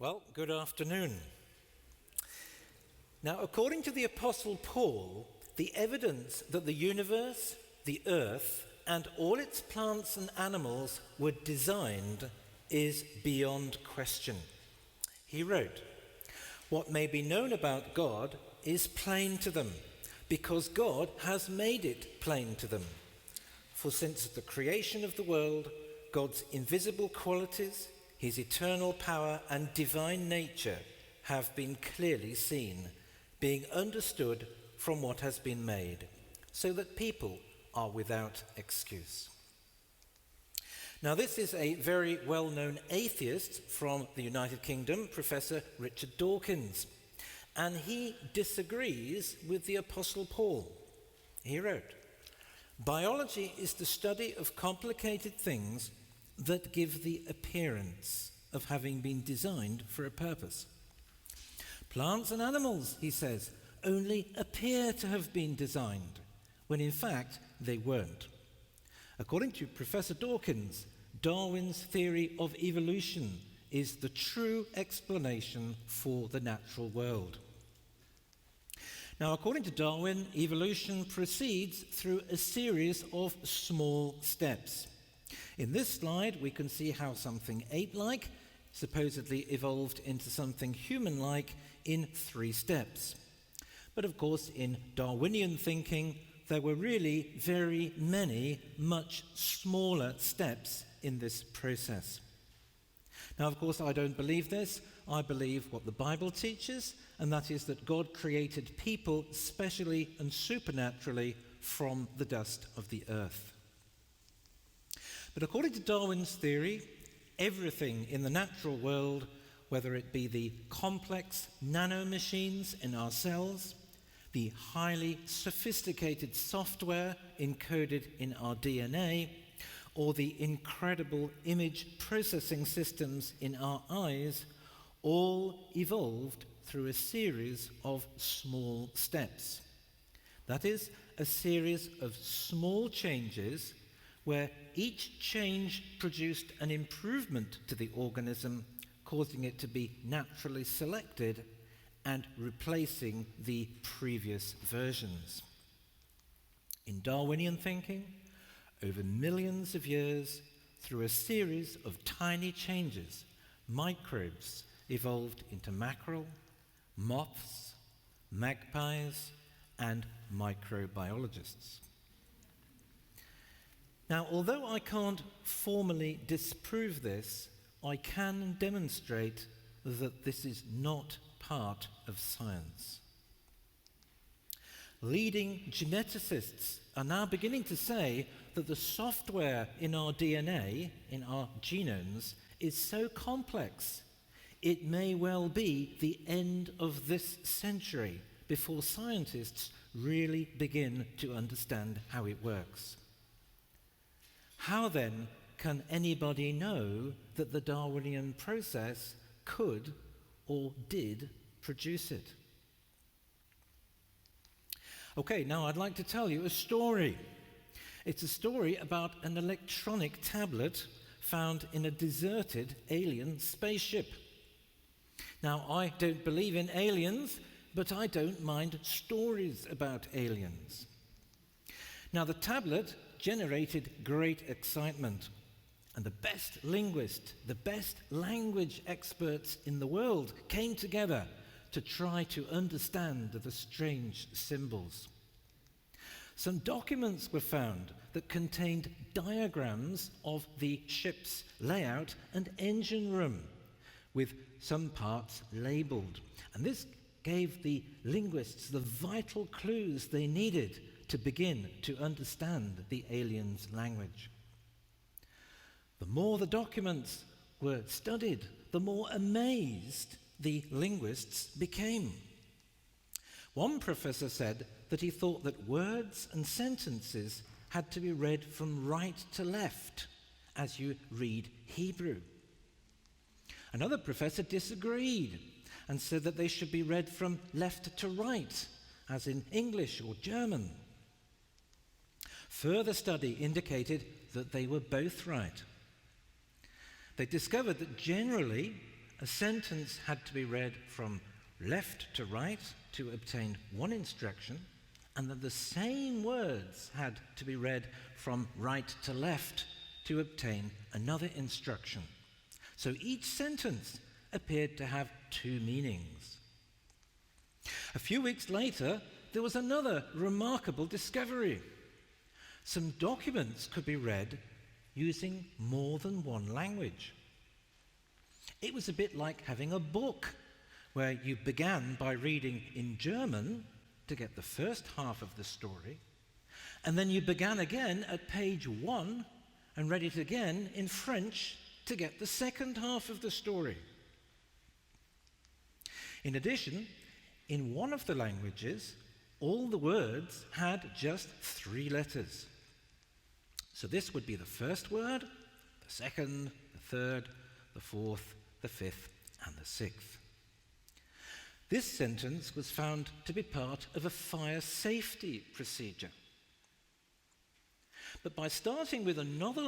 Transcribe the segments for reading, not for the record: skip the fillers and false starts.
Well, good afternoon. Now, according to the Apostle Paul, the evidence that the universe, the earth, and all its plants and animals were designed is beyond question. He wrote, "What may be known about God is plain to them, because God has made it plain to them. For since the creation of the world, God's invisible qualities, his eternal power and divine nature have been clearly seen, being understood from what has been made, so that people are without excuse." Now, this is a very well-known atheist from the United Kingdom, Professor Richard Dawkins, and he disagrees with the Apostle Paul. He wrote, "Biology is the study of complicated things that give the appearance of having been designed for a purpose. Plants and animals," he says, "only appear to have been designed, when in fact they weren't." According to Professor Dawkins, Darwin's theory of evolution is the true explanation for the natural world. Now, according to Darwin, evolution proceeds through a series of small steps. In this slide, we can see how something ape-like supposedly evolved into something human-like in 3 steps. But of course, in Darwinian thinking, there were really very many, much smaller steps in this process. Now, of course, I don't believe this. I believe what the Bible teaches, and that is that God created people specially and supernaturally from the dust of the earth. But according to Darwin's theory, everything in the natural world, whether it be the complex nanomachines in our cells, the highly sophisticated software encoded in our DNA, or the incredible image processing systems in our eyes, all evolved through a series of small steps. That is, a series of small changes where each change produced an improvement to the organism, causing it to be naturally selected and replacing the previous versions. In Darwinian thinking, over millions of years, through a series of tiny changes, microbes evolved into mackerel, moths, magpies, and microbiologists. Now, although I can't formally disprove this, I can demonstrate that this is not part of science. Leading geneticists are now beginning to say that the software in our DNA, in our genomes, is so complex, it may well be the end of this century before scientists really begin to understand how it works. How then can anybody know that the Darwinian process could or did produce it? Okay, now I'd like to tell you a story. It's a story about an electronic tablet found in a deserted alien spaceship. Now, I don't believe in aliens, but I don't mind stories about aliens. Now, the tablet generated great excitement, and the best linguists, the best language experts in the world came together to try to understand the strange symbols. Some documents were found that contained diagrams of the ship's layout and engine room, with some parts labelled. And this gave the linguists the vital clues they needed to begin to understand the aliens' language. The more the documents were studied, the more amazed the linguists became. One professor said that he thought that words and sentences had to be read from right to left, as you read Hebrew. Another professor disagreed and said that they should be read from left to right, as in English or German. Further study indicated that they were both right. They discovered that generally a sentence had to be read from left to right to obtain one instruction, and that the same words had to be read from right to left to obtain another instruction. So each sentence appeared to have two meanings. A few weeks later, there was another remarkable discovery. Some documents could be read using more than one language. It was a bit like having a book where you began by reading in German to get the first half of the story, and then you began again at page 1 and read it again in French to get the second half of the story. In addition, in one of the languages, all the words had just 3 letters. So this would be the first word, the second, the third, the fourth, the fifth, and the sixth. This sentence was found to be part of a fire safety procedure. But by starting with another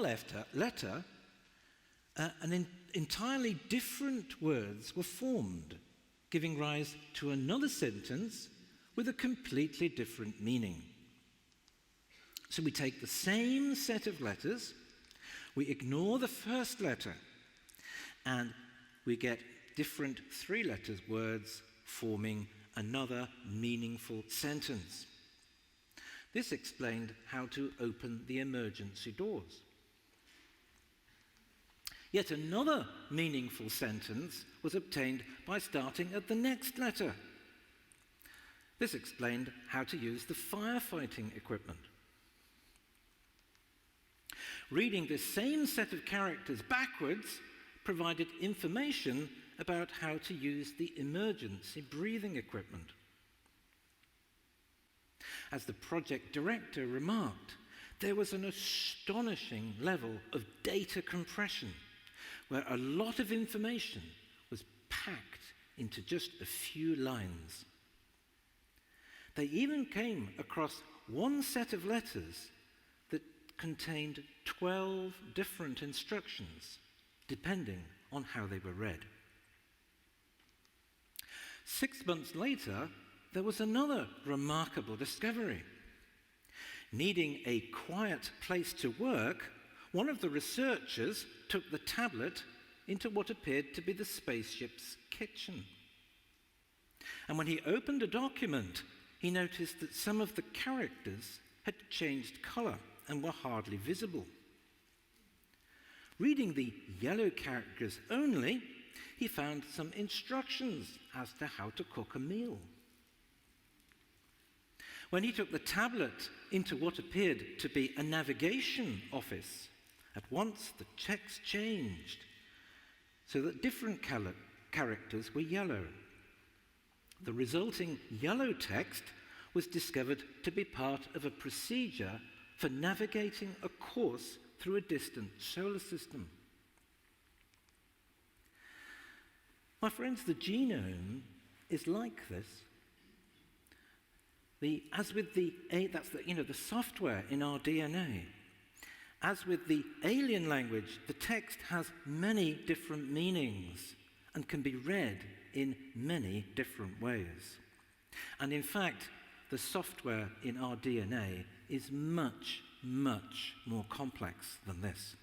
letter, entirely different words were formed, giving rise to another sentence with a completely different meaning. So we take the same set of letters, we ignore the first letter, and we get different 3-letter words forming another meaningful sentence. This explained how to open the emergency doors. Yet another meaningful sentence was obtained by starting at the next letter. This explained how to use the firefighting equipment. Reading this same set of characters backwards provided information about how to use the emergency breathing equipment. As the project director remarked, there was an astonishing level of data compression, where a lot of information was packed into just a few lines. They even came across one set of letters that contained 12 different instructions, depending on how they were read. 6 months later, there was another remarkable discovery. Needing a quiet place to work, one of the researchers took the tablet into what appeared to be the spaceship's kitchen. And when he opened a document, he noticed that some of the characters had changed color and were hardly visible. Reading the yellow characters only, he found some instructions as to how to cook a meal. When he took the tablet into what appeared to be a navigation office, at once the text changed so that different characters were yellow. The resulting yellow text was discovered to be part of a procedure for navigating a course through a distant solar system. My friends, the genome is like this. As with the software in our DNA. As with the alien language, the text has many different meanings and can be read in many different ways. And in fact, the software in our DNA is much, much more complex than this.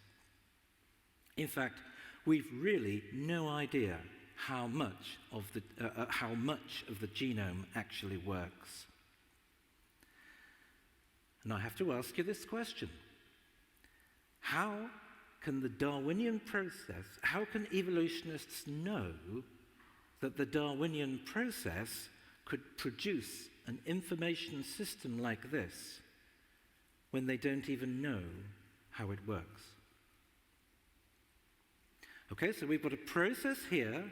In fact, we've really no idea how much of the genome actually works. And I have to ask you this question. How can evolutionists know that the Darwinian process could produce an information system like this when they don't even know how it works? Okay, so we've got a process here,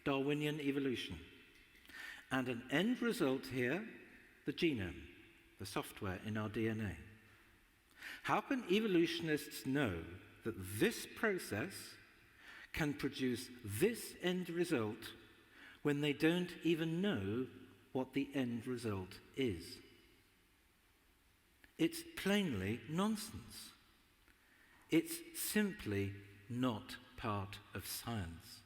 Darwinian evolution, and an end result here, the genome, the software in our DNA. How can evolutionists know that this process can produce this end result when they don't even know what the end result is? It's plainly nonsense. It's simply not part of science.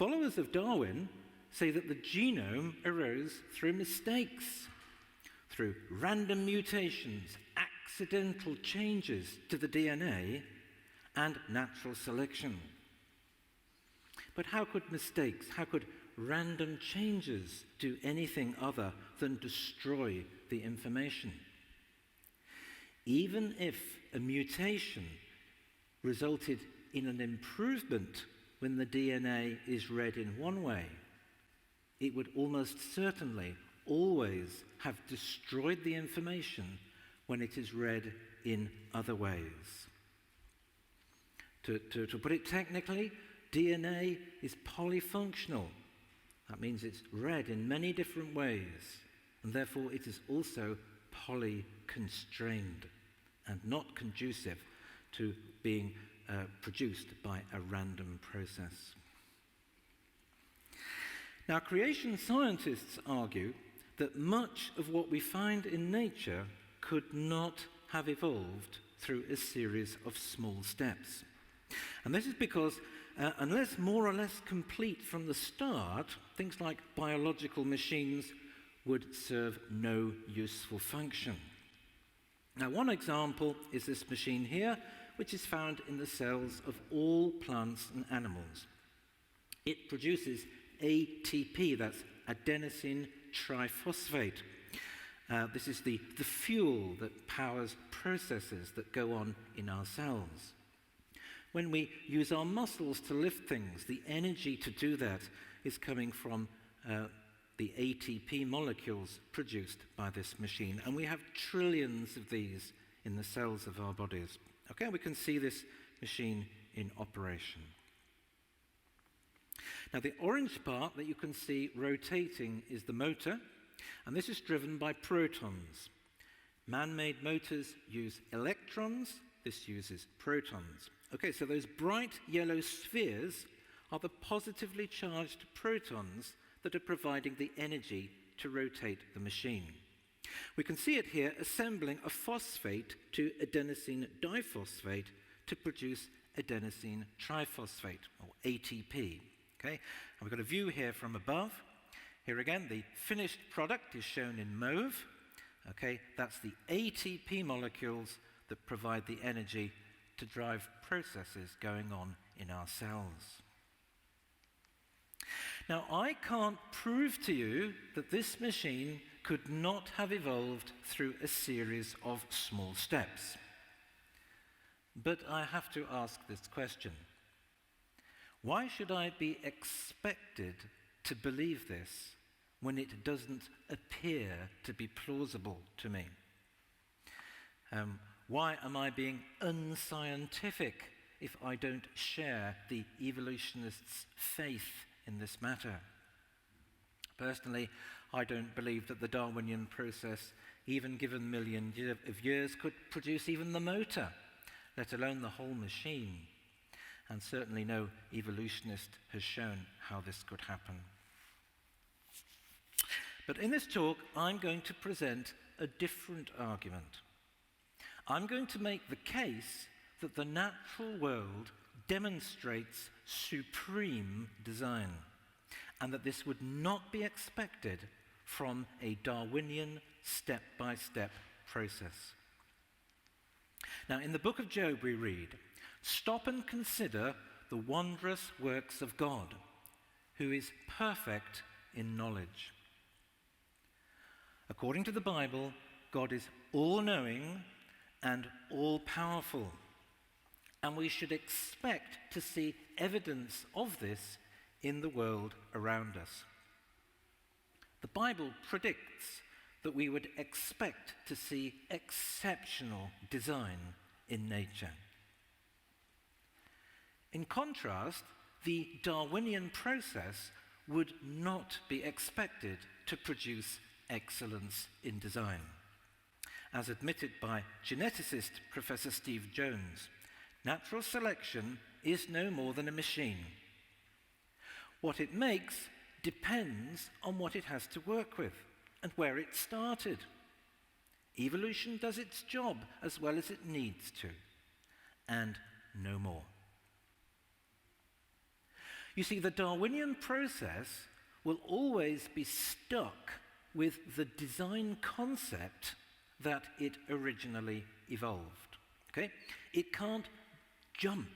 Followers of Darwin say that the genome arose through mistakes, through random mutations, accidental changes to the DNA, and natural selection. But how could mistakes, how could random changes do anything other than destroy the information? Even if a mutation resulted in an improvement when the DNA is read in one way, it would almost certainly always have destroyed the information when it is read in other ways. To put it technically, DNA is polyfunctional. That means it's read in many different ways, and therefore it is also poly-constrained and not conducive to being produced by a random process. Now, creation scientists argue that much of what we find in nature could not have evolved through a series of small steps. And this is because unless more or less complete from the start, things like biological machines would serve no useful function. Now, one example is this machine here, which is found in the cells of all plants and animals. It produces ATP, that's adenosine triphosphate. This is the fuel that powers processes that go on in our cells. When we use our muscles to lift things, the energy to do that is coming from the ATP molecules produced by this machine. And we have trillions of these in the cells of our bodies. Okay, we can see this machine in operation. Now, the orange part that you can see rotating is the motor, and this is driven by protons. Man-made motors use electrons, this uses protons. Okay, so those bright yellow spheres are the positively charged protons that are providing the energy to rotate the machine. We can see it here assembling a phosphate to adenosine diphosphate to produce adenosine triphosphate, or ATP. Okay, and we've got a view here from above. Here again, the finished product is shown in mauve. Okay, that's the ATP molecules that provide the energy to drive processes going on in our cells. Now, I can't prove to you that this machine could not have evolved through a series of small steps. But I have to ask this question. Why should I be expected to believe this when it doesn't appear to be plausible to me? Why am I being unscientific if I don't share the evolutionists' faith in this matter? Personally, I don't believe that the Darwinian process, even given millions of years, could produce even the motor, let alone the whole machine. And certainly no evolutionist has shown how this could happen. But in this talk, I'm going to present a different argument. I'm going to make the case that the natural world demonstrates supreme design, and that this would not be expected from a Darwinian step-by-step process. Now, in the book of Job we read, "Stop and consider the wondrous works of God, who is perfect in knowledge." According to the Bible, God is all-knowing and all-powerful, and we should expect to see evidence of this in the world around us. The Bible predicts that we would expect to see exceptional design in nature. In contrast, the Darwinian process would not be expected to produce excellence in design. As admitted by geneticist Professor Steve Jones, natural selection is no more than a machine. What it makes depends on what it has to work with and where it started. Evolution does its job as well as it needs to, and no more. You see, the Darwinian process will always be stuck with the design concept that it originally evolved. Okay? It can't jump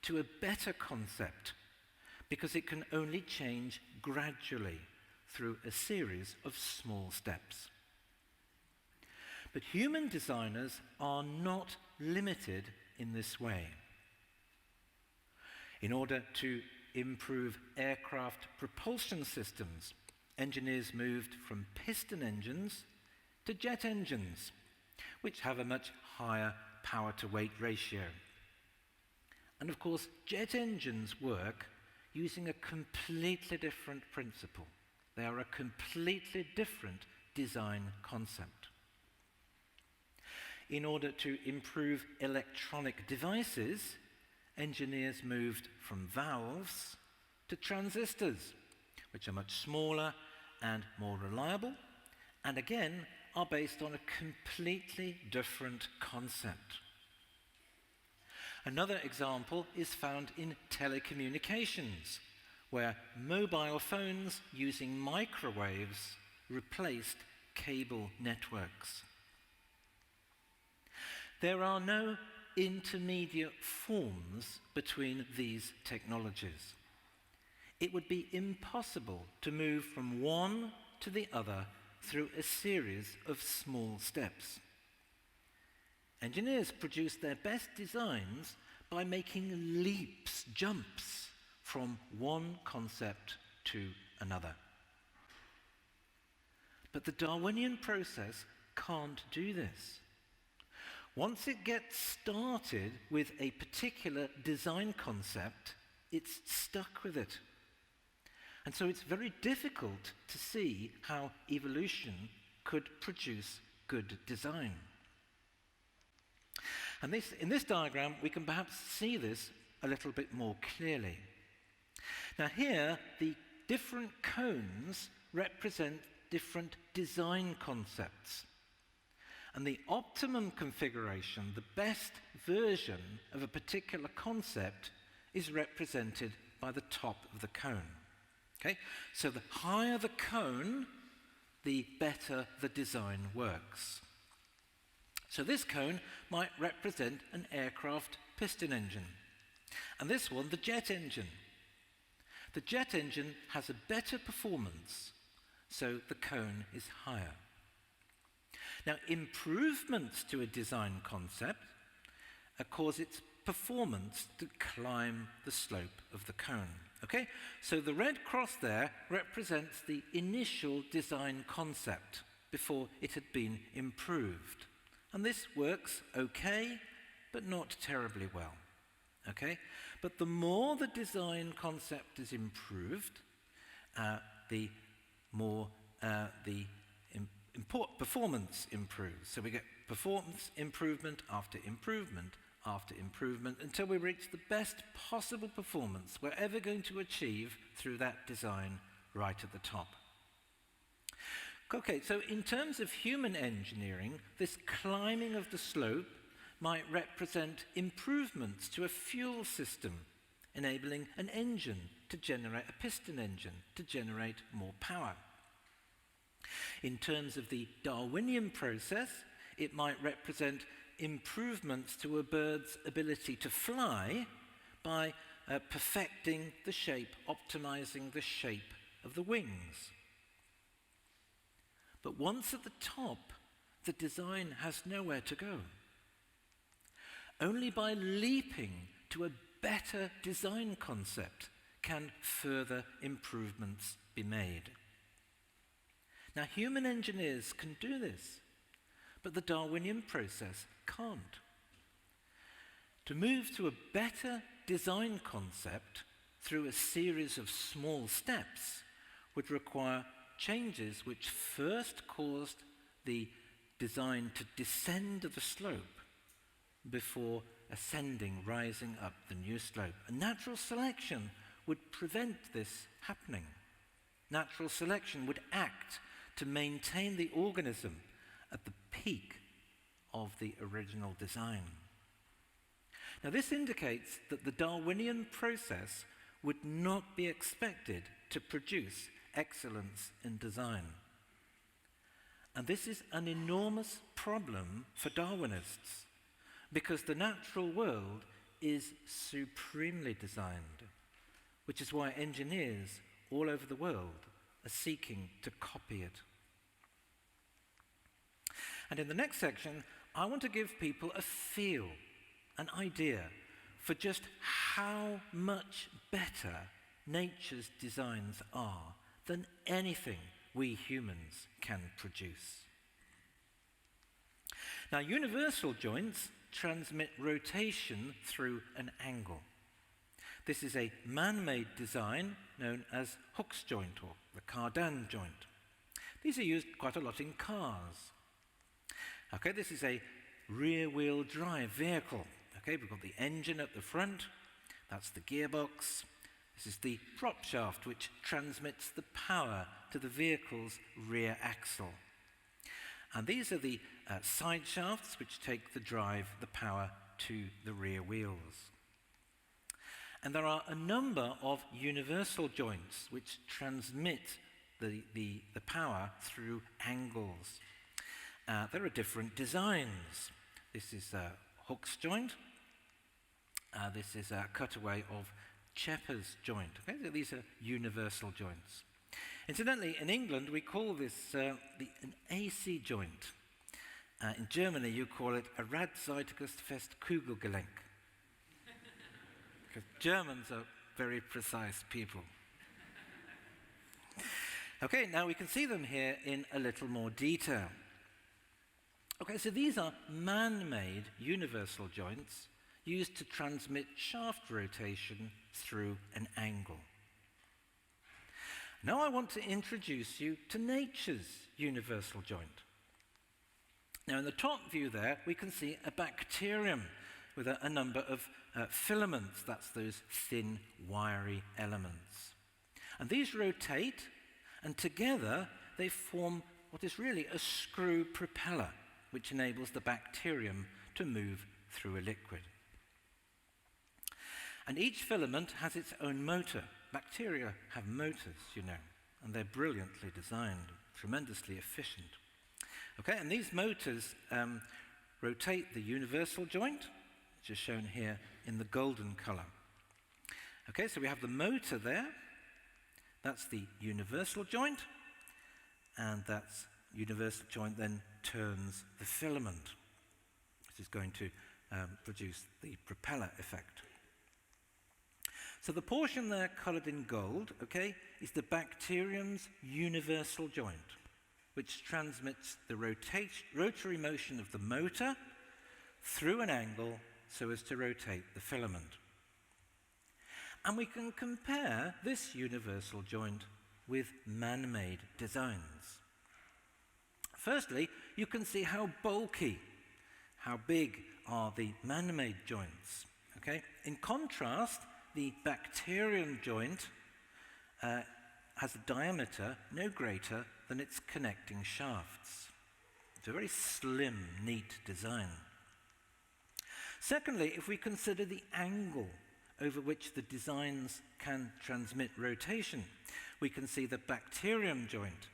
to a better concept because it can only change gradually through a series of small steps. But human designers are not limited in this way. In order to improve aircraft propulsion systems, engineers moved from piston engines to jet engines, which have a much higher power-to-weight ratio. And of course, jet engines work using a completely different principle. They are a completely different design concept. In order to improve electronic devices, engineers moved from valves to transistors, which are much smaller and more reliable, and again are based on a completely different concept. Another example is found in telecommunications, where mobile phones using microwaves replaced cable networks. There are no intermediate forms between these technologies. It would be impossible to move from one to the other through a series of small steps. Engineers produce their best designs by making leaps, jumps from one concept to another. But the Darwinian process can't do this. Once it gets started with a particular design concept, it's stuck with it. And so it's very difficult to see how evolution could produce good design. And in this diagram, we can perhaps see this a little bit more clearly. Now here, the different cones represent different design concepts. And the optimum configuration, the best version of a particular concept, is represented by the top of the cone. Okay? So the higher the cone, the better the design works. So this cone might represent an aircraft piston engine, and this one the jet engine. The jet engine has a better performance, so the cone is higher. Now, improvements to a design concept cause its performance to climb the slope of the cone. Okay? So the red cross there represents the initial design concept before it had been improved. And this works okay, but not terribly well. Okay? But the more the design concept is improved, the more the performance improves. So we get performance improvement after improvement after improvement until we reach the best possible performance we're ever going to achieve through that design right at the top. Okay, so in terms of human engineering, this climbing of the slope might represent improvements to a fuel system, enabling an engine to generate, a piston engine, to generate more power. In terms of the Darwinian process, it might represent improvements to a bird's ability to fly by perfecting the shape, optimizing the shape of the wings. But once at the top, the design has nowhere to go. Only by leaping to a better design concept can further improvements be made. Now, human engineers can do this, but the Darwinian process can't. To move to a better design concept through a series of small steps would require changes which first caused the design to descend the slope before ascending, rising up the new slope. And natural selection would prevent this happening. Natural selection would act to maintain the organism at the peak of the original design. Now, this indicates that the Darwinian process would not be expected to produce excellence in design. And this is an enormous problem for Darwinists, because the natural world is supremely designed, which is why engineers all over the world are seeking to copy it. And in the next section, I want to give people a feel, an idea, for just how much better nature's designs are than anything we humans can produce. Now, universal joints transmit rotation through an angle. This is a man-made design known as Hooke's joint or the cardan joint. These are used quite a lot in cars. Okay, this is a rear-wheel drive vehicle. Okay, we've got the engine at the front, that's the gearbox. This is the prop shaft which transmits the power to the vehicle's rear axle. And these are the side shafts which take the power to the rear wheels. And there are a number of universal joints which transmit the power through angles. There are different designs. This is Hooke's joint. This is a cutaway of Chepper's joint. Okay? So these are universal joints. Incidentally, in England, we call this an AC joint. In Germany, you call it a Radseitiges fest Kugelgelenk. Because Germans are very precise people. Okay, now we can see them here in a little more detail. Okay, so these are man-made universal joints used to transmit shaft rotation through an angle. Now I want to introduce you to nature's universal joint. Now in the top view there, we can see a bacterium with a number of filaments. That's those thin, wiry elements. And these rotate, and together they form what is really a screw propeller, which enables the bacterium to move through a liquid. And each filament has its own motor. Bacteria have motors, you know, and they're brilliantly designed, tremendously efficient. Okay, and these motors rotate the universal joint, which is shown here in the golden color. Okay, so we have the motor there. That's the universal joint, and that universal joint then turns the filament, which is going to produce the propeller effect. So the portion there colored in gold, okay, is the bacterium's universal joint, which transmits the rotary motion of the motor through an angle so as to rotate the filament. And we can compare this universal joint with man-made designs. Firstly, you can see how bulky, how big are the man-made joints. Okay? In contrast, the bacterium joint has a diameter no greater than its connecting shafts. It's a very slim, neat design. Secondly, if we consider the angle over which the designs can transmit rotation, we can see the bacterium joint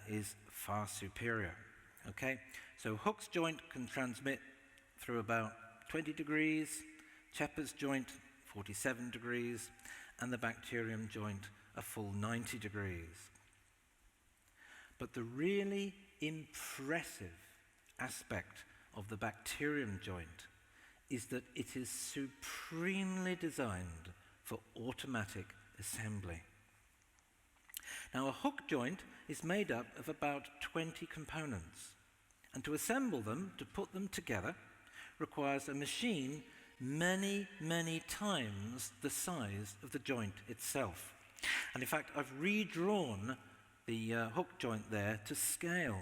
is far superior. Okay? So Hooke's joint can transmit through about 20 degrees, Chepper's joint 47 degrees, and the bacterium joint a full 90 degrees. But the really impressive aspect of the bacterium joint is that it is supremely designed for automatic assembly. Now, a Hooke joint is made up of about 20 components, and to assemble them, to put them together, requires a machine many, many times the size of the joint itself. And in fact, I've redrawn the Hooke joint there to scale,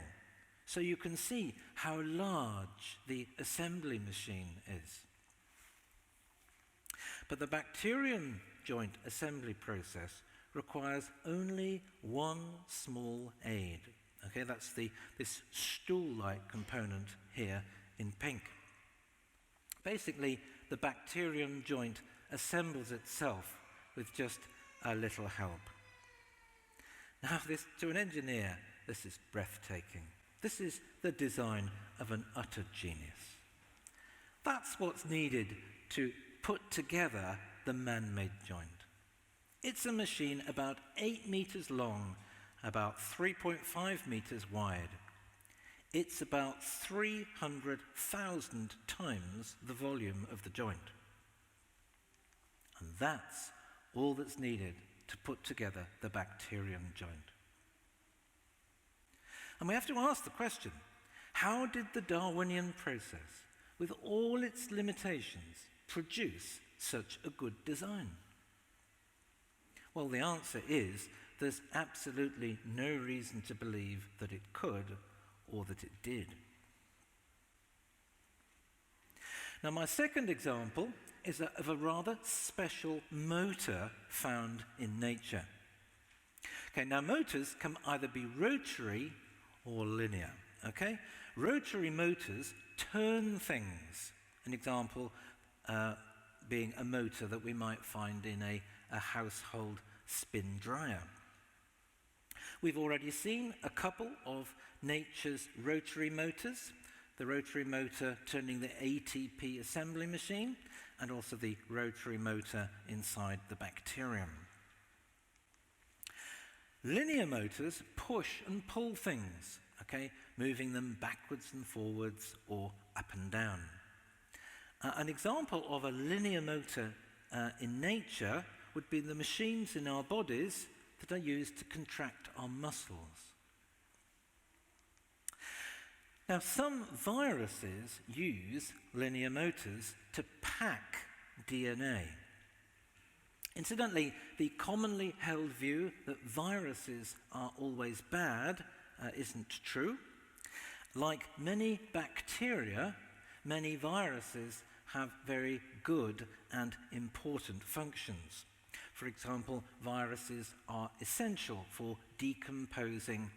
so you can see how large the assembly machine is. But the bacterium joint assembly process requires only one small aid. Okay, that's this stool-like component here in pink. Basically, the bacterium joint assembles itself with just a little help. Now, to an engineer, this is breathtaking. This is the design of an utter genius. That's what's needed to put together the man-made joint. It's a machine about 8 meters long, about 3.5 meters wide. It's about 300,000 times the volume of the joint. And that's all that's needed to put together the bacterium joint. And we have to ask the question, how did the Darwinian process, with all its limitations, produce such a good design? Well, the answer is there's absolutely no reason to believe that it could or that it did. Now, my second example is of a rather special motor found in nature. Okay, now motors can either be rotary or linear. Okay, rotary motors turn things. An example being a motor that we might find in a household spin dryer. We've already seen a couple of nature's rotary motors, the rotary motor turning the ATP assembly machine, and also the rotary motor inside the bacterium. Linear motors push and pull things, okay, moving them backwards and forwards or up and down. An example of a linear motor in nature would be the machines in our bodies that are used to contract our muscles. Now, some viruses use linear motors to pack DNA. Incidentally, the commonly held view that viruses are always bad isn't true. Like many bacteria, many viruses have very good and important functions. For example, viruses are essential for decomposing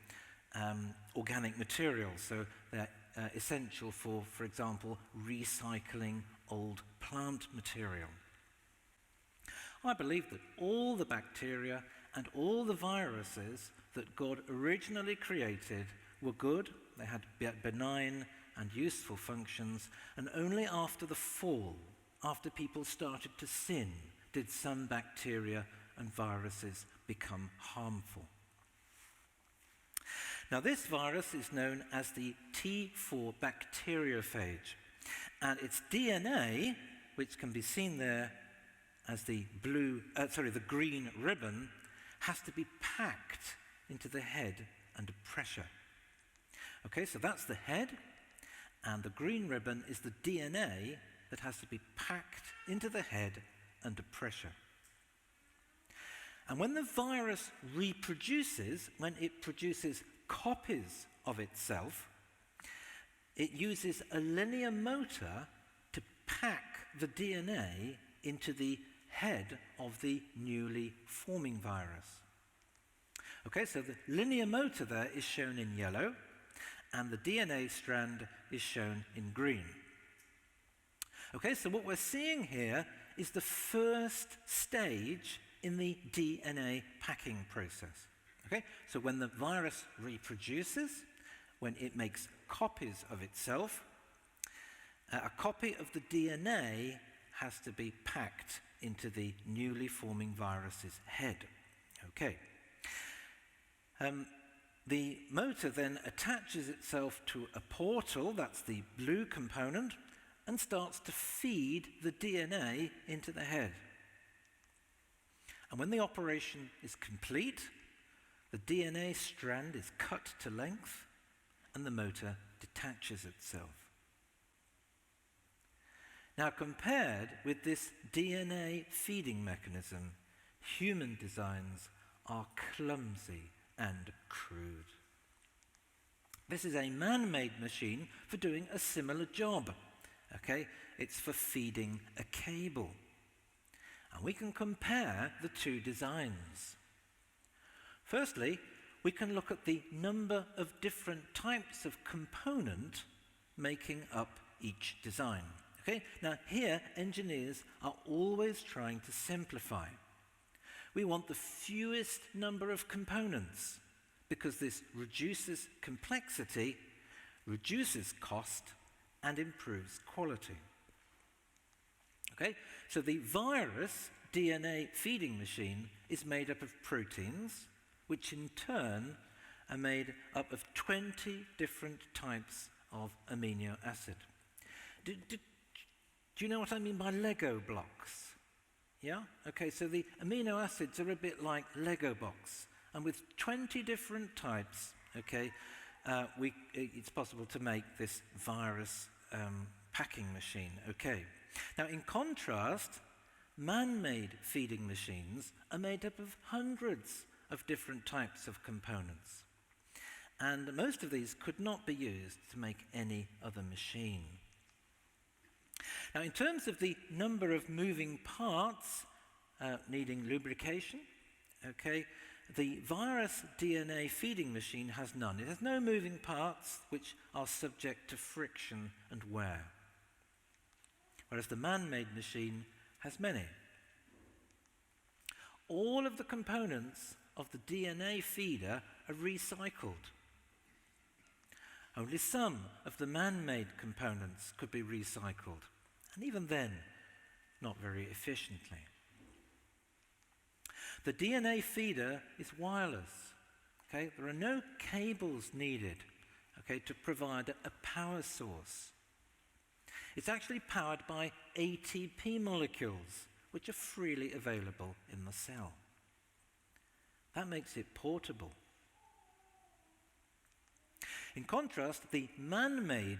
organic materials, so they're essential for example, recycling old plant material. I believe that all the bacteria and all the viruses that God originally created were good, they had benign and useful functions, and only after the fall, after people started to sin, did some bacteria and viruses become harmful. Now, this virus is known as the T4 bacteriophage, and its DNA, which can be seen there as the green ribbon, has to be packed into the head under pressure. Okay, so that's the head, and the green ribbon is the DNA that has to be packed into the head under pressure. And when the virus reproduces, when it produces copies of itself, it uses a linear motor to pack the DNA into the head of the newly forming virus. Okay, so the linear motor there is shown in yellow, and the DNA strand is shown in green. Okay, so what we're seeing here is the first stage in the DNA packing process. Okay, so when the virus reproduces, when it makes copies of itself, a copy of the DNA has to be packed into the newly forming virus's head. Okay. The motor then attaches itself to a portal, that's the blue component, and starts to feed the DNA into the head. And when the operation is complete, the DNA strand is cut to length and the motor detaches itself. Now, compared with this DNA feeding mechanism, human designs are clumsy and crude. This is a man-made machine for doing a similar job. Okay, it's for feeding a cable. And we can compare the two designs. Firstly, we can look at the number of different types of component making up each design. Okay, now here engineers are always trying to simplify. We want the fewest number of components because this reduces complexity, reduces cost, and improves quality. Okay, so the virus DNA feeding machine is made up of proteins, which in turn are made up of 20 different types of amino acid. Do you know what I mean by Lego blocks? Yeah? Okay, so the amino acids are a bit like Lego blocks, and with 20 different types, okay, it's possible to make this virus packing machine, okay. Now, in contrast, man-made feeding machines are made up of hundreds of different types of components. And most of these could not be used to make any other machine. Now, in terms of the number of moving parts needing lubrication, okay, the virus DNA feeding machine has none. It has no moving parts which are subject to friction and wear, whereas the man-made machine has many. All of the components of the DNA feeder are recycled. Only some of the man-made components could be recycled, and even then, not very efficiently. The DNA feeder is wireless. Okay? There are no cables needed, okay, to provide a power source. It's actually powered by ATP molecules, which are freely available in the cell. That makes it portable. In contrast, the man-made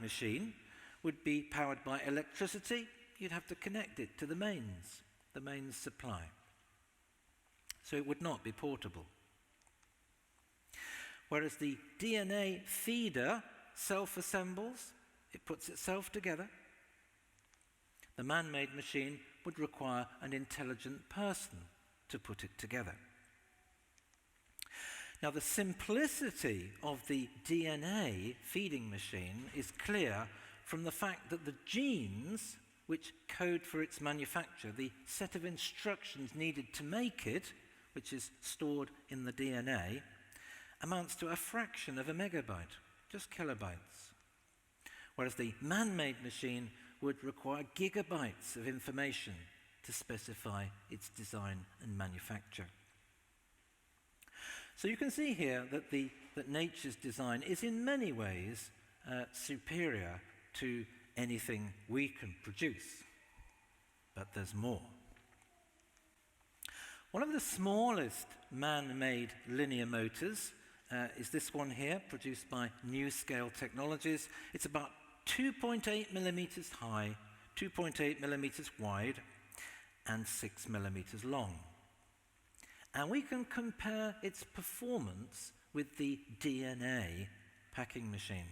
machine would be powered by electricity. You'd have to connect it to the mains supply. So it would not be portable. Whereas the DNA feeder self-assembles, it puts itself together. The man-made machine would require an intelligent person to put it together. Now, the simplicity of the DNA feeding machine is clear from the fact that the genes which code for its manufacture, the set of instructions needed to make it, which is stored in the DNA, amounts to a fraction of a megabyte, just kilobytes. Whereas the man-made machine would require gigabytes of information to specify its design and manufacture. So you can see here that nature's design is in many ways superior to anything we can produce. But there's more. One of the smallest man-made linear motors is this one here, produced by New Scale Technologies. It's about 2.8 millimeters high, 2.8 millimeters wide, and 6 millimeters long. And we can compare its performance with the DNA packing machine.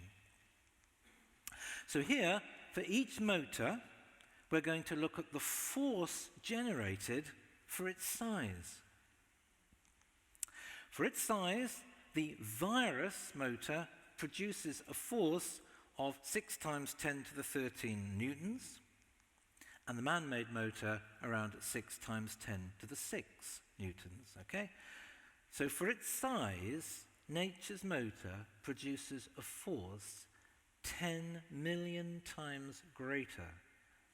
So here, for each motor, we're going to look at the force generated for its size. For its size, the virus motor produces a force of 6 times 10 to the 13 newtons, and the man-made motor around 6 times 10 to the 6 newtons, okay? So for its size, nature's motor produces a force 10 million times greater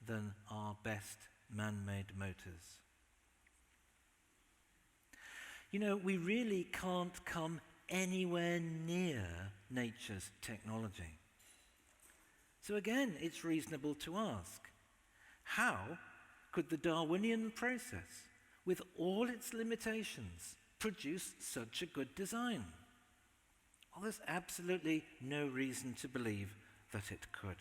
than our best man-made motors. You know, we really can't come anywhere near nature's technology. So again, it's reasonable to ask, how could the Darwinian process, with all its limitations, produce such a good design? Well, there's absolutely no reason to believe that it could.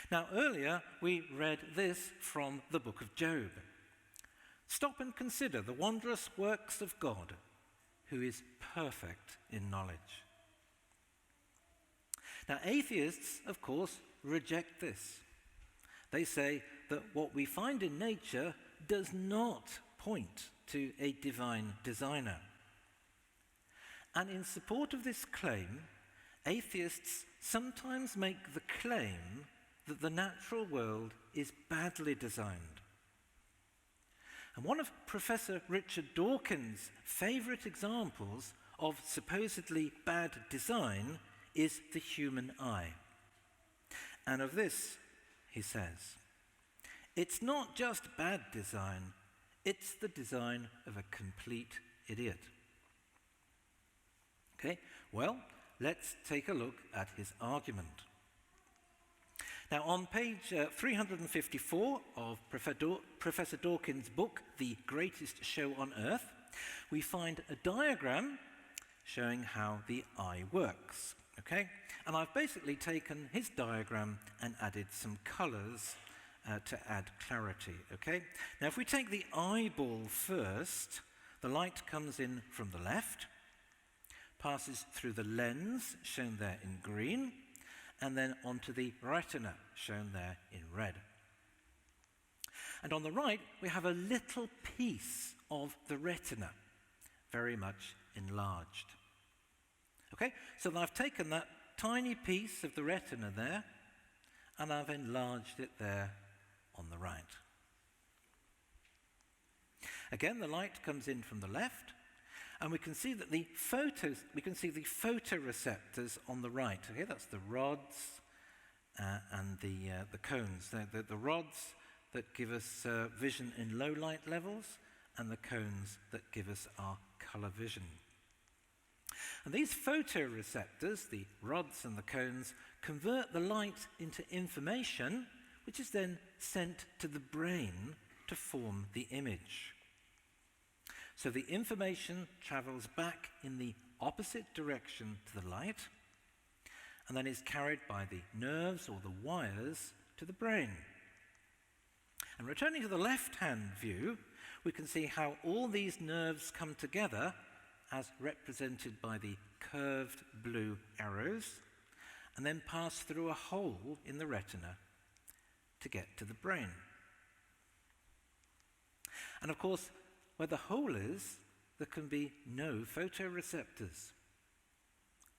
Now, earlier we read this from the book of Job. Stop and consider the wondrous works of God, who is perfect in knowledge. Now, atheists, of course, reject this. They say that what we find in nature does not point to a divine designer. And in support of this claim, atheists sometimes make the claim that the natural world is badly designed. And one of Professor Richard Dawkins' favourite examples of supposedly bad design is the human eye. And of this, he says, "It's not just bad design, it's the design of a complete idiot." Okay, well, let's take a look at his argument. Now, on page 354 of Professor Dawkins' book, The Greatest Show on Earth, we find a diagram showing how the eye works. Okay, and I've basically taken his diagram and added some colours to add clarity. Okay, now if we take the eyeball first, the light comes in from the left, passes through the lens, shown there in green, and then onto the retina, shown there in red. And on the right, we have a little piece of the retina, very much enlarged. Okay, so I've taken that tiny piece of the retina there, and I've enlarged it there on the right. Again, the light comes in from the left, and we can see that the photoreceptors on the right. Okay, that's the rods and the cones. The rods that give us vision in low light levels, and the cones that give us our color vision. And these photoreceptors, the rods and the cones, convert the light into information, which is then sent to the brain to form the image. So the information travels back in the opposite direction to the light, and then is carried by the nerves or the wires to the brain. And returning to the left-hand view, we can see how all these nerves come together, as represented by the curved blue arrows, and then pass through a hole in the retina to get to the brain. And of course, where the hole is, there can be no photoreceptors.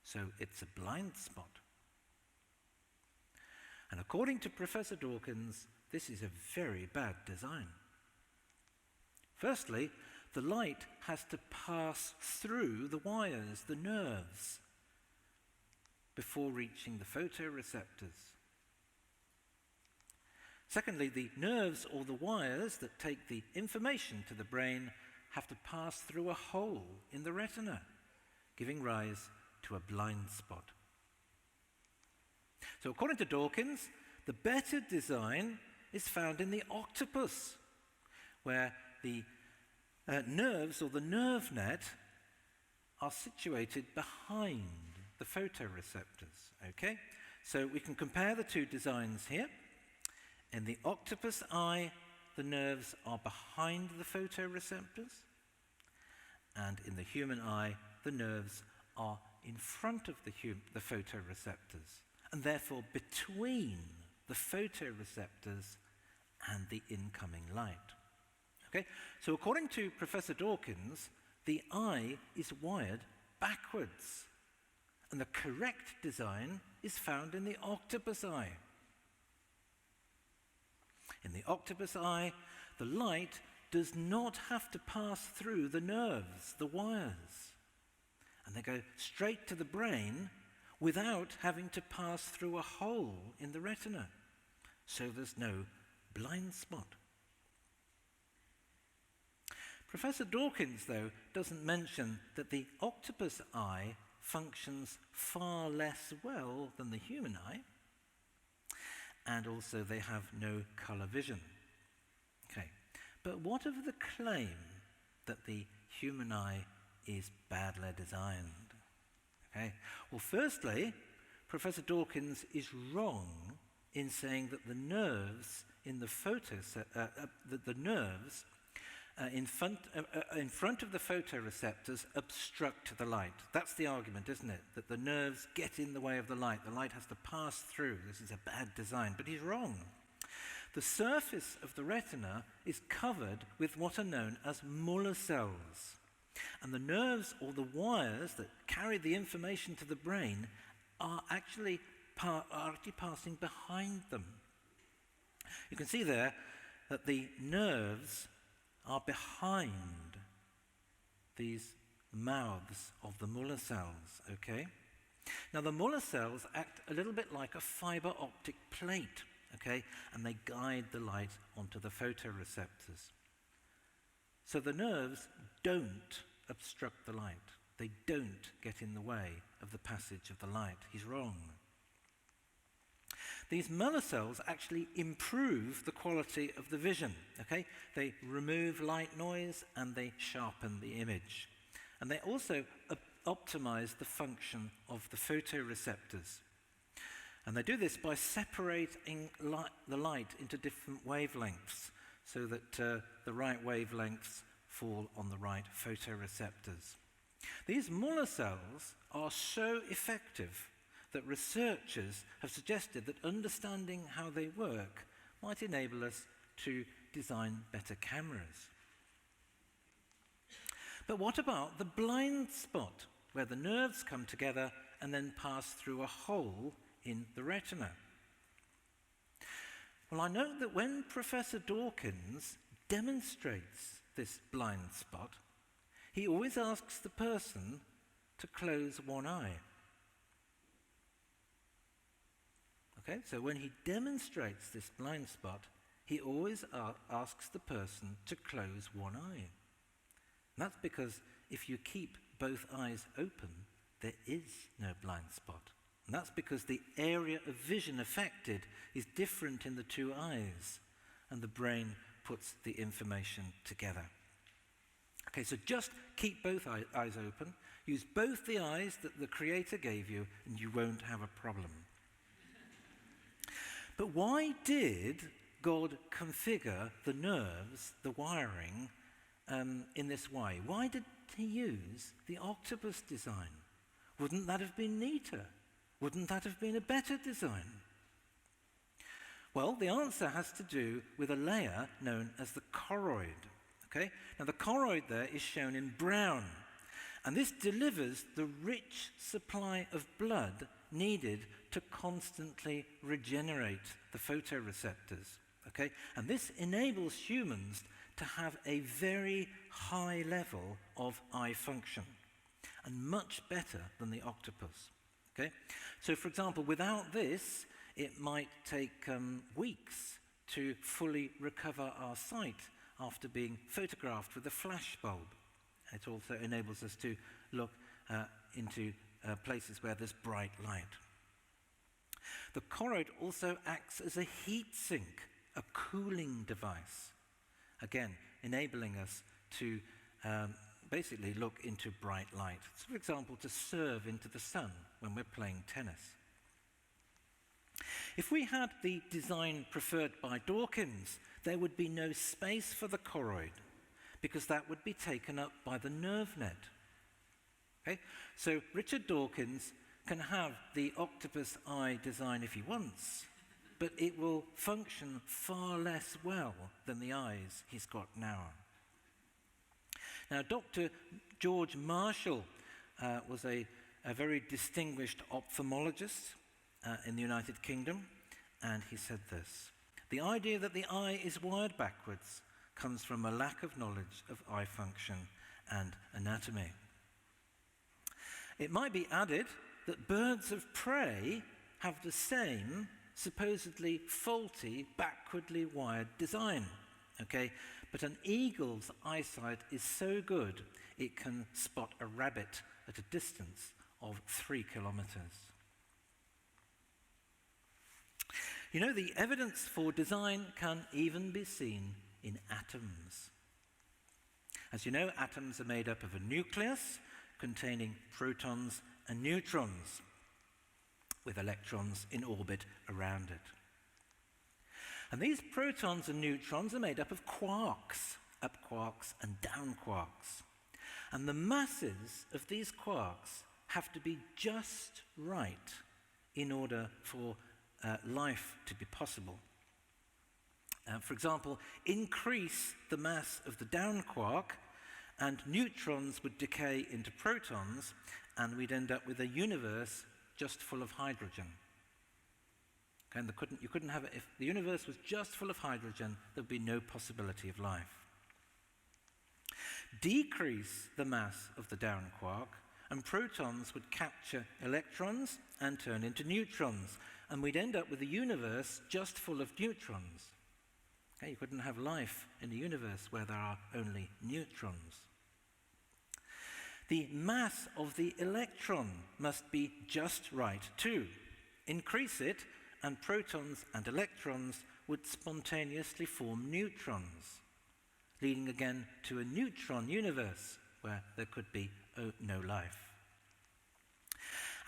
So it's a blind spot. And according to Professor Dawkins, this is a very bad design. Firstly, the light has to pass through the wires, the nerves, before reaching the photoreceptors. Secondly, the nerves or the wires that take the information to the brain have to pass through a hole in the retina, giving rise to a blind spot. So according to Dawkins, the better design is found in the octopus, where the nerves or the nerve net are situated behind the photoreceptors. Okay? So we can compare the two designs here. In the octopus eye, the nerves are behind the photoreceptors, and in the human eye, the nerves are in front of the photoreceptors, and therefore between the photoreceptors and the incoming light. Okay? So according to Professor Dawkins, the eye is wired backwards, and the correct design is found in the octopus eye. In the octopus eye, the light does not have to pass through the nerves, the wires, and they go straight to the brain without having to pass through a hole in the retina. So there's no blind spot. Professor Dawkins, though, doesn't mention that the octopus eye functions far less well than the human eye, and also they have no color vision. Okay, but what of the claim that the human eye is badly designed? Okay, well, firstly, Professor Dawkins is wrong in saying that the nerves in the nerves in front of the photoreceptors obstruct the light. That's the argument, isn't it? That the nerves get in the way of the light. The light has to pass through. This is a bad design. But he's wrong. The surface of the retina is covered with what are known as Muller cells. And the nerves or the wires that carry the information to the brain are actually passing behind them. You can see there that the nerves are behind these mouths of the Muller cells, okay? Now the Muller cells act a little bit like a fiber optic plate, okay? And they guide the light onto the photoreceptors. So the nerves don't obstruct the light. They don't get in the way of the passage of the light. He's wrong. These Muller cells actually improve the quality of the vision, okay? They remove light noise and they sharpen the image. And they also optimize the function of the photoreceptors. And they do this by separating the light into different wavelengths so that the right wavelengths fall on the right photoreceptors. These Muller cells are so effective that researchers have suggested that understanding how they work might enable us to design better cameras. But what about the blind spot, where the nerves come together and then pass through a hole in the retina? Well, I know that when Professor Dawkins demonstrates this blind spot, he always asks the person to close one eye. Okay, so when he demonstrates this blind spot, he always asks the person to close one eye. And that's because if you keep both eyes open, there is no blind spot. And that's because the area of vision affected is different in the two eyes, and the brain puts the information together. Okay, so just keep both eyes open, use both the eyes that the Creator gave you, and you won't have a problem. But why did God configure the nerves, the wiring, in this way? Why did he use the octopus design? Wouldn't that have been neater? Wouldn't that have been a better design? Well, the answer has to do with a layer known as the choroid. Okay? Now the choroid there is shown in brown, and this delivers the rich supply of blood needed to constantly regenerate the photoreceptors. Okay? And this enables humans to have a very high level of eye function, and much better than the octopus. Okay? So, for example, without this, it might take weeks to fully recover our sight after being photographed with a flash bulb. It also enables us to look into places where there's bright light. The choroid also acts as a heat sink, a cooling device, again, enabling us to basically look into bright light. So, for example, to serve into the sun when we're playing tennis. If we had the design preferred by Dawkins, there would be no space for the choroid, because that would be taken up by the nerve net. Okay? So Richard Dawkins can have the octopus eye design if he wants, but it will function far less well than the eyes he's got now. Now, Dr. George Marshall was a very distinguished ophthalmologist in the United Kingdom, and he said this: "The idea that the eye is wired backwards comes from a lack of knowledge of eye function and anatomy." It might be added that birds of prey have the same supposedly faulty, backwardly wired design. Okay? But an eagle's eyesight is so good it can spot a rabbit at a distance of 3 kilometers. You know, the evidence for design can even be seen in atoms. As you know, atoms are made up of a nucleus containing protons and neutrons, with electrons in orbit around it. And these protons and neutrons are made up of quarks, up quarks and down quarks. And the masses of these quarks have to be just right in order for life to be possible. For example, increase the mass of the down quark, and neutrons would decay into protons, and we'd end up with a universe just full of hydrogen. Okay, and you couldn't have it. If the universe was just full of hydrogen, there'd be no possibility of life. decrease the mass of the down quark, and protons would capture electrons and turn into neutrons, and we'd end up with a universe just full of neutrons. Okay, you couldn't have life in a universe where there are only neutrons. The mass of the electron must be just right too. Increase it, and protons and electrons would spontaneously form neutrons, leading again to a neutron universe where there could be no life.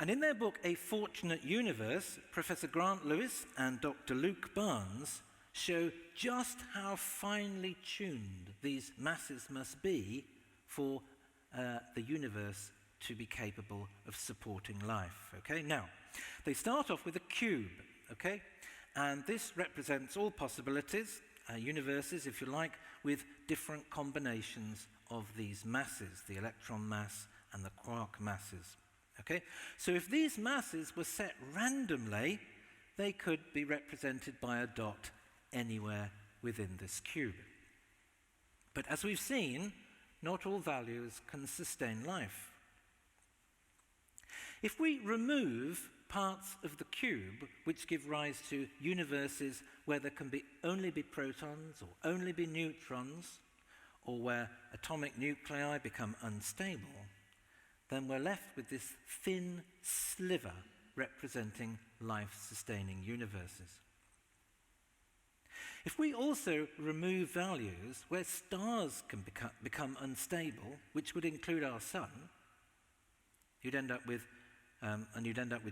And in their book, A Fortunate Universe, Professor Grant Lewis and Dr. Luke Barnes show just how finely tuned these masses must be for the universe to be capable of supporting life. Okay, now, they start off with a cube, okay? And this represents all possibilities, universes, if you like, with different combinations of these masses, the electron mass and the quark masses. Okay? So if these masses were set randomly, they could be represented by a dot anywhere within this cube. But as we've seen, not all values can sustain life. If we remove parts of the cube which give rise to universes where there can only be protons or only be neutrons, or where atomic nuclei become unstable, then we're left with this thin sliver representing life-sustaining universes. If we also remove values where stars can become unstable, which would include our sun, you'd end up with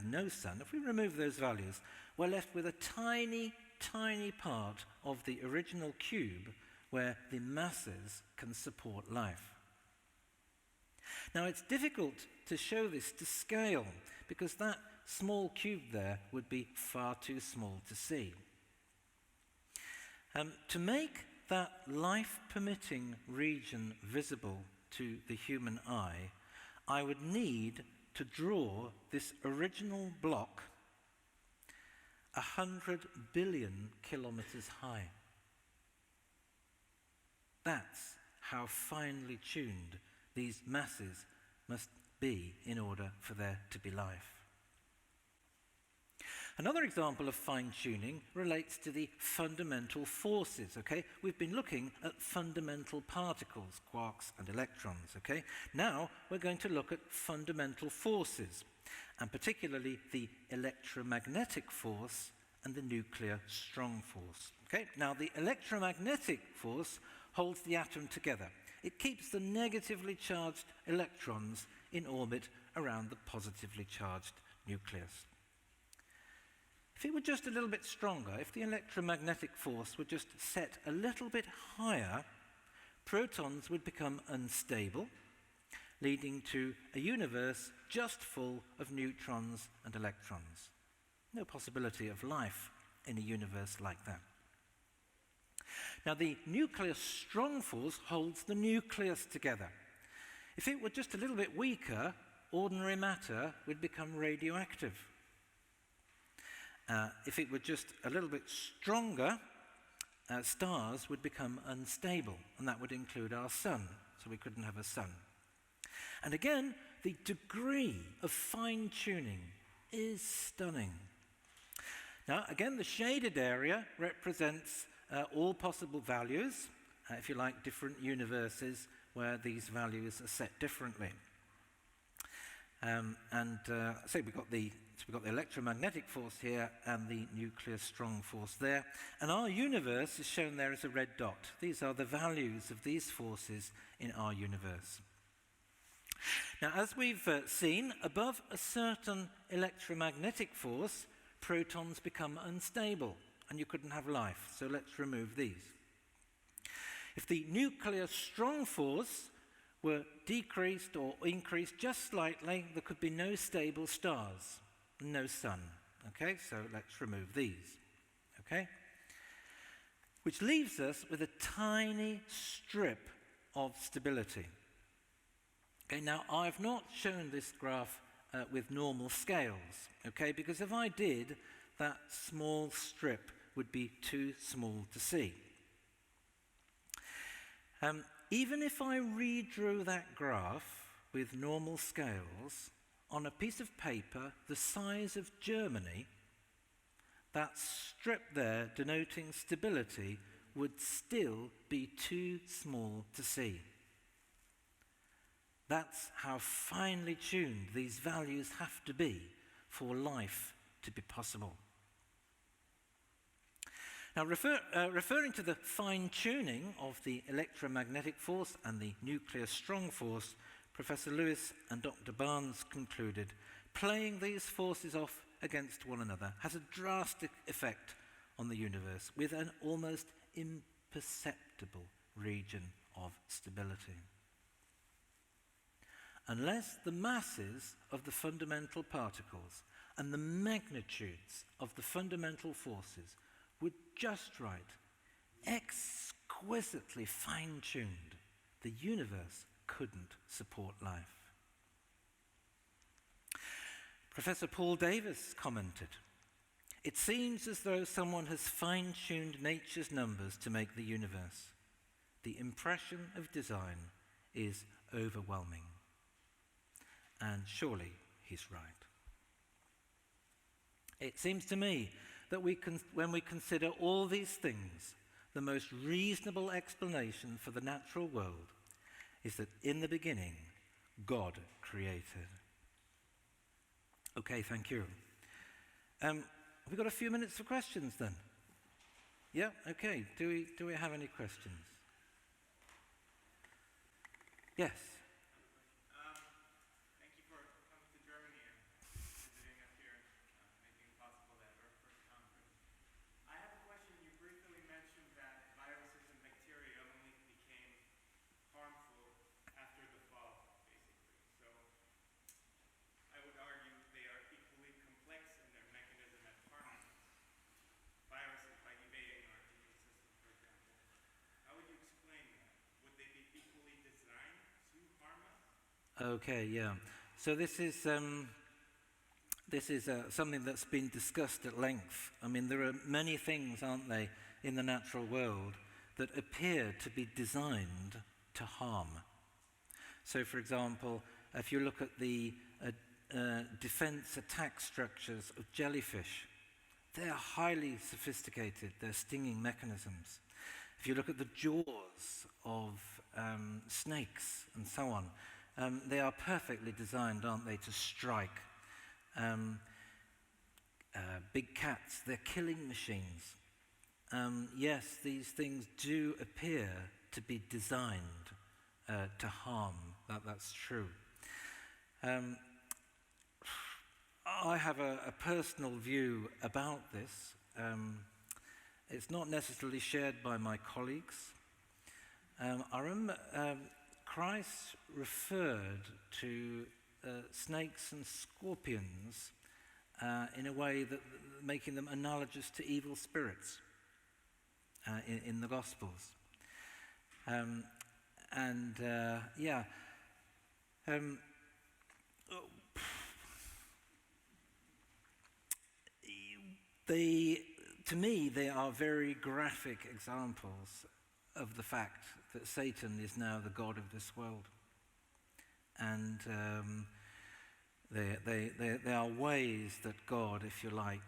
no sun. If we remove those values, we're left with a tiny, tiny part of the original cube where the masses can support life. Now, it's difficult to show this to scale because that small cube there would be far too small to see. To make that life-permitting region visible to the human eye, I would need to draw this original block 100 billion kilometers high. That's how finely tuned these masses must be in order for there to be life. Another example of fine-tuning relates to the fundamental forces, okay? We've been looking at fundamental particles, quarks and electrons, okay? Now we're going to look at fundamental forces, and particularly the electromagnetic force and the nuclear strong force, okay? Now the electromagnetic force holds the atom together. It keeps the negatively charged electrons in orbit around the positively charged nucleus. If it were just a little bit stronger, if the electromagnetic force were just set a little bit higher, protons would become unstable, leading to a universe just full of neutrons and electrons. No possibility of life in a universe like that. Now, the nuclear strong force holds the nucleus together. If it were just a little bit weaker, ordinary matter would become radioactive. If it were just a little bit stronger, stars would become unstable, and that would include our sun, so we couldn't have a sun. And again, the degree of fine-tuning is stunning. Now, again, the shaded area represents all possible values, if you like, different universes where these values are set differently. So we've got the electromagnetic force here and the nuclear strong force there. And our universe is shown there as a red dot. These are the values of these forces in our universe. Now, as we've seen, above a certain electromagnetic force, protons become unstable, and you couldn't have life. So let's remove these. If the nuclear strong force were decreased or increased just slightly, there could be no stable stars, no sun. Okay, so let's remove these. Okay? Which leaves us with a tiny strip of stability. Okay, now I've not shown this graph with normal scales, okay, because if I did, that small strip would be too small to see. Even if I redrew that graph with normal scales on a piece of paper the size of Germany, that strip there denoting stability would still be too small to see. That's how finely tuned these values have to be for life to be possible. Now, referring to the fine-tuning of the electromagnetic force and the nuclear strong force, Professor Lewis and Dr. Barnes concluded, playing these forces off against one another has a drastic effect on the universe with an almost imperceptible region of stability. Unless the masses of the fundamental particles and the magnitudes of the fundamental forces were just right, exquisitely fine-tuned, the universe couldn't support life. Professor Paul Davies commented, "It seems as though someone has fine-tuned nature's numbers to make the universe. The impression of design is overwhelming." And surely he's right. It seems to me that when we consider all these things, the most reasonable explanation for the natural world is that in the beginning, God created. Okay, thank you. Have we got a few minutes for questions then? Yeah, okay. Do we have any questions? Yes. Okay, yeah. So this is something that's been discussed at length. I mean, there are many things, aren't they, in the natural world that appear to be designed to harm. So, for example, if you look at the defense attack structures of jellyfish, they're highly sophisticated, they're stinging mechanisms. If you look at the jaws of snakes and so on, they are perfectly designed, aren't they, to strike. Big cats, they're killing machines. Yes, these things do appear to be designed to harm. That's true. I have a personal view about this. It's not necessarily shared by my colleagues. I remember Christ referred to snakes and scorpions in a way that making them analogous to evil spirits in the Gospels. To me, they are very graphic examples of the fact that Satan is now the god of this world. And they are ways that God, if you like,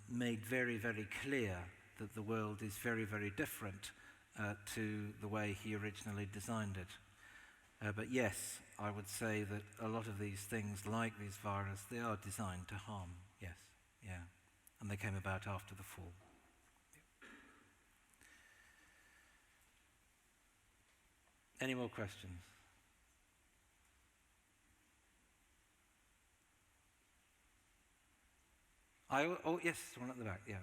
made very, very clear that the world is very, very different to the way he originally designed it. But yes, I would say that a lot of these things, like these viruses, they are designed to harm, yes, yeah. And they came about after the fall. Any more questions? Oh, yes, one at the back, yeah.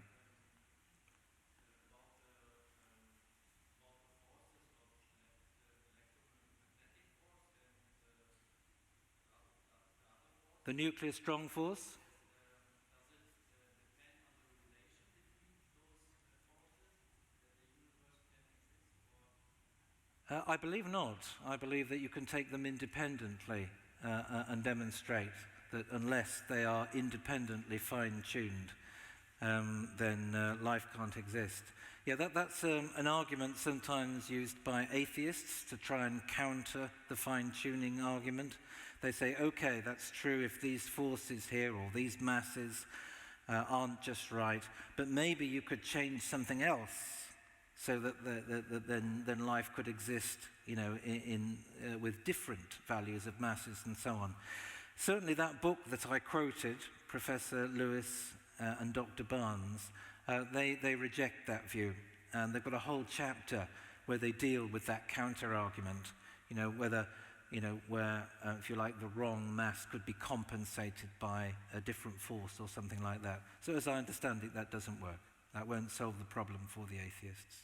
The nuclear strong force? I believe not. I believe that you can take them independently and demonstrate that unless they are independently fine-tuned, then life can't exist. Yeah, that's an argument sometimes used by atheists to try and counter the fine-tuning argument. They say, okay, that's true if these forces here or these masses aren't just right, but maybe you could change something else so that then life could exist, with different values of masses and so on. Certainly that book that I quoted, Professor Lewis and Dr. Barnes, they reject that view, and they've got a whole chapter where they deal with that counter-argument, whether, where, if you like, the wrong mass could be compensated by a different force or something like that. So as I understand it, that doesn't work. That won't solve the problem for the atheists.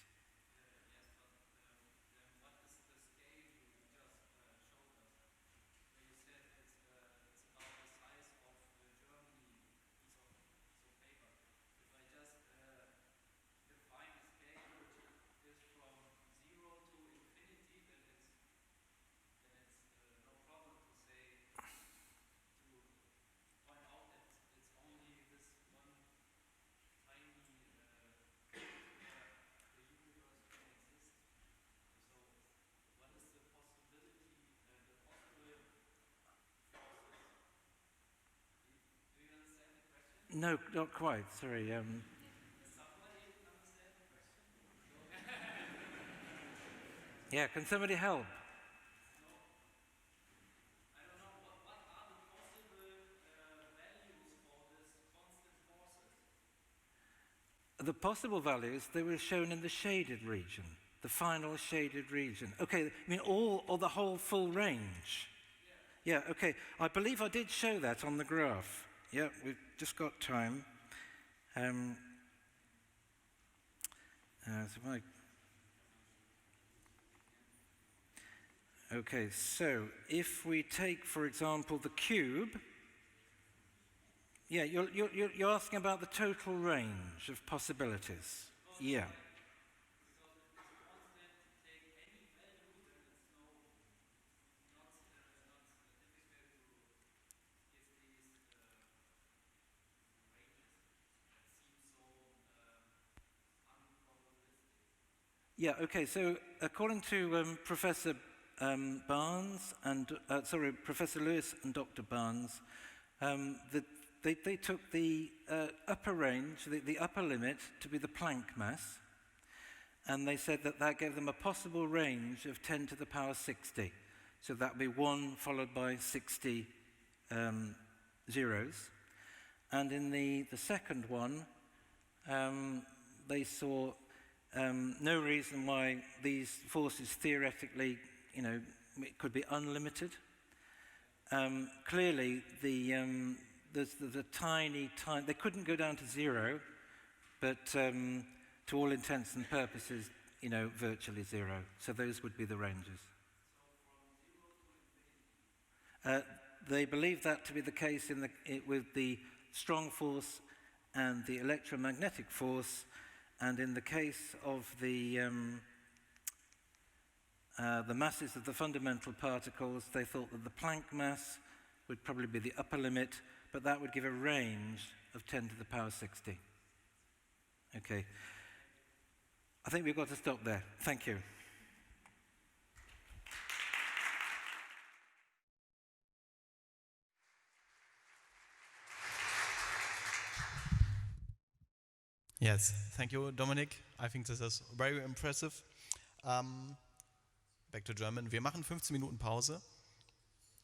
No, not quite, sorry. Yeah, can somebody help? The possible values, they were shown in the shaded region, the final shaded region. Okay, I mean all or the whole full range? Yeah, okay. I believe I did show that on the graph. Yeah, we've just got time. Okay, so if we take, for example, the cube. Yeah, you're asking about the total range of possibilities. Yeah. Yeah, okay, so according to Professor Professor Lewis and Dr. Barnes, they took the upper range, the upper limit, to be the Planck mass, and they said that gave them a possible range of 10 to the power 60. So that would be 1 followed by 60 zeros. And in the second one, they saw no reason why these forces theoretically, it could be unlimited. Clearly, there's a tiny, they couldn't go down to 0, but to all intents and purposes, virtually 0. So those would be the ranges. They believe that to be the case with the strong force and the electromagnetic force, and in the case of the masses of the fundamental particles, they thought that the Planck mass would probably be the upper limit, but that would give a range of 10 to the power 60. Okay. I think we've got to stop there. Thank you. Yes, thank you, Dominic. I think this is very impressive. Back to German. Wir machen 15 Minuten Pause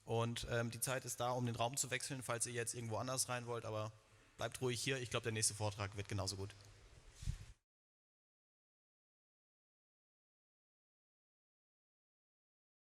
und die Zeit ist da, um den Raum zu wechseln, falls ihr jetzt irgendwo anders rein wollt, aber bleibt ruhig hier. Ich glaube, der nächste Vortrag wird genauso gut.